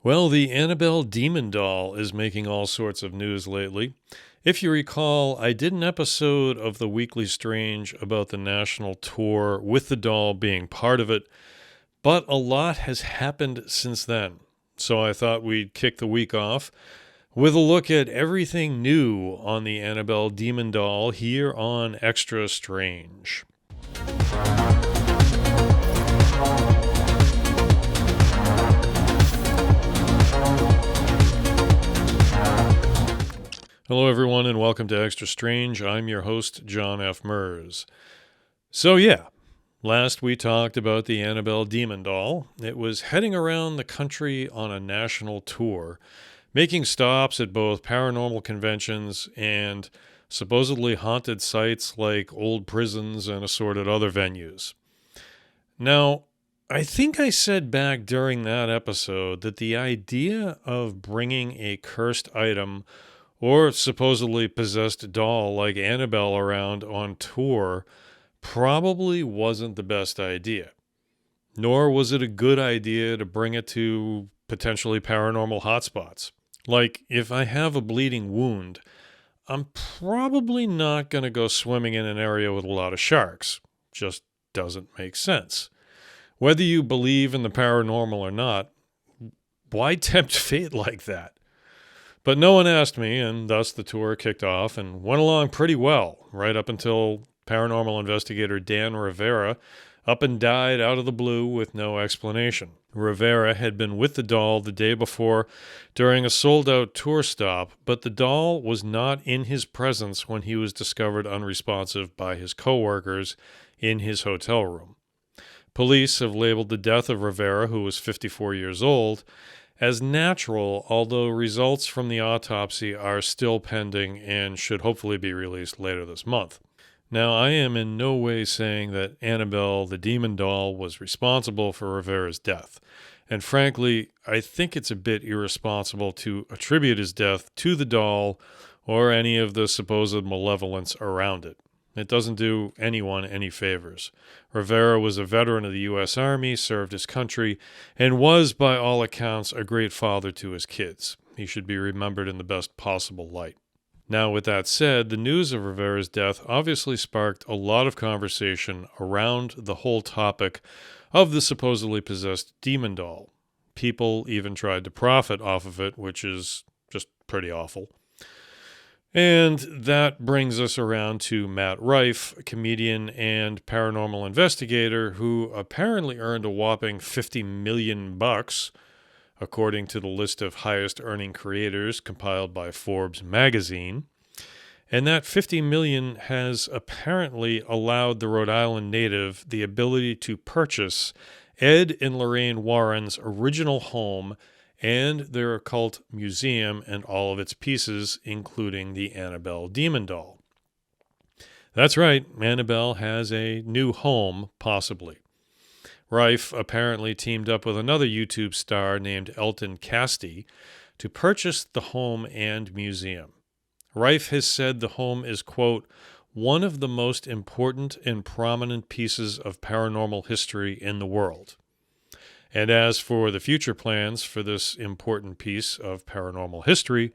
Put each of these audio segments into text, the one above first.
Well, the Annabelle demon doll is making all sorts of news lately. If you recall, I did an episode of The Weekly Strange about the national tour with the doll being part of it, but a lot has happened since then. So I thought we'd kick the week off with a look at everything new on the Annabelle demon doll here on Extra Strange. Hello, everyone, and welcome to Extra Strange. I'm your host, John F. Mers. Last we talked about the Annabelle demon doll. It was heading around the country on a national tour, making stops at both paranormal conventions and supposedly haunted sites like old prisons and assorted other venues. Now, I think I said back during that episode that the idea of bringing a cursed item or supposedly possessed doll like Annabelle around on tour probably wasn't the best idea. Nor was it a good idea to bring it to potentially paranormal hotspots. Like, if I have a bleeding wound, I'm probably not going to go swimming in an area with a lot of sharks. Just doesn't make sense. Whether you believe in the paranormal or not, why tempt fate like that? But no one asked me, and thus the tour kicked off and went along pretty well, right up until paranormal investigator Dan Rivera up and died out of the blue with no explanation. Rivera had been with the doll the day before during a sold-out tour stop, but the doll was not in his presence when he was discovered unresponsive by his coworkers in his hotel room. Police have labeled the death of Rivera, who was 54 years old, as natural, although results from the autopsy are still pending and should hopefully be released later this month. Now, I am in no way saying that Annabelle, the demon doll, was responsible for Rivera's death. And frankly, I think it's a bit irresponsible to attribute his death to the doll or any of the supposed malevolence around it. It doesn't do anyone any favors. Rivera was a veteran of the U.S. Army, served his country, and was, by all accounts, a great father to his kids. He should be remembered in the best possible light. Now, with that said, the news of Rivera's death obviously sparked a lot of conversation around the whole topic of the supposedly possessed demon doll. People even tried to profit off of it, which is just pretty awful. And that brings us around to Matt Rife, a comedian and paranormal investigator who apparently earned a whopping $50 million, according to the list of highest earning creators compiled by Forbes magazine. And that $50 million has apparently allowed the Rhode Island native the ability to purchase Ed and Lorraine Warren's original home and their occult museum and all of its pieces, including the Annabelle demon doll. That's right, Annabelle has a new home, possibly. Rife apparently teamed up with another YouTube star named Elton Castee to purchase the home and museum. Rife has said the home is, quote, one of the most important and prominent pieces of paranormal history in the world. And as for the future plans for this important piece of paranormal history,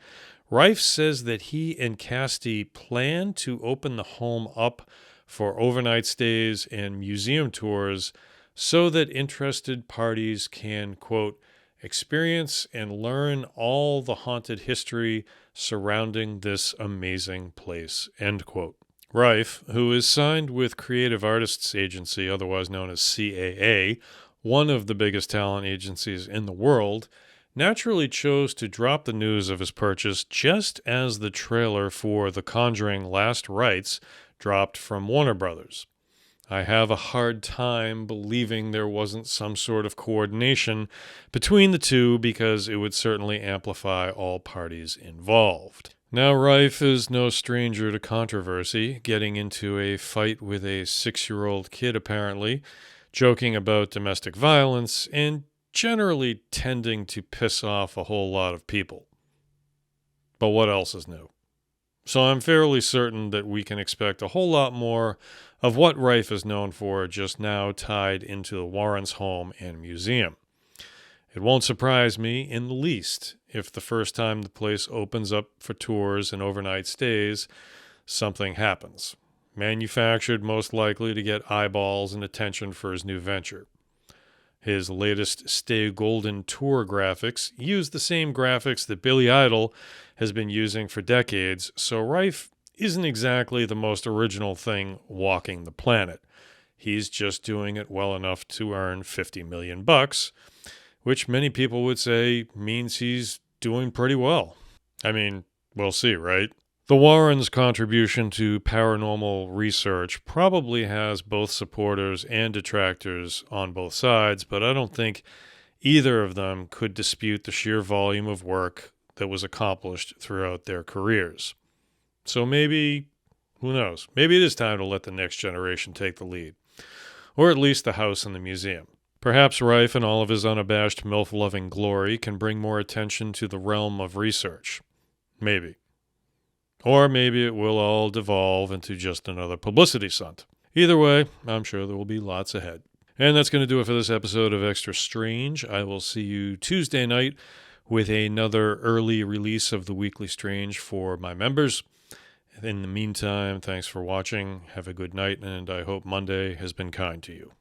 Rife says that he and Castee plan to open the home up for overnight stays and museum tours so that interested parties can, quote, experience and learn all the haunted history surrounding this amazing place, end quote. Rife, who is signed with Creative Artists Agency, otherwise known as CAA, one of the biggest talent agencies in the world, naturally chose to drop the news of his purchase just as the trailer for The Conjuring Last Rites dropped from Warner Brothers. I have a hard time believing there wasn't some sort of coordination between the two because it would certainly amplify all parties involved. Now, Rife is no stranger to controversy, getting into a fight with a 6-year-old kid apparently, joking about domestic violence, and generally tending to piss off a whole lot of people. But what else is new? So I'm fairly certain that we can expect a whole lot more of what Rife is known for just now tied into the Warrens' home and museum. It won't surprise me in the least if the first time the place opens up for tours and overnight stays, something happens. Manufactured most likely to get eyeballs and attention for his new venture. His latest Stay Golden tour graphics use the same graphics that Billy Idol has been using for decades, so Rife isn't exactly the most original thing walking the planet. He's just doing it well enough to earn $50 million, which many people would say means he's doing pretty well. I mean, we'll see, right? The Warrens' contribution to paranormal research probably has both supporters and detractors on both sides, but I don't think either of them could dispute the sheer volume of work that was accomplished throughout their careers. So maybe, who knows, maybe it is time to let the next generation take the lead, or at least the house and the museum. Perhaps Rife in all of his unabashed MILF-loving glory can bring more attention to the realm of research. Maybe. Or maybe it will all devolve into just another publicity stunt. Either way, I'm sure there will be lots ahead. And that's going to do it for this episode of Extra Strange. I will see you Tuesday night with another early release of the Weekly Strange for my members. In the meantime, thanks for watching. Have a good night, and I hope Monday has been kind to you.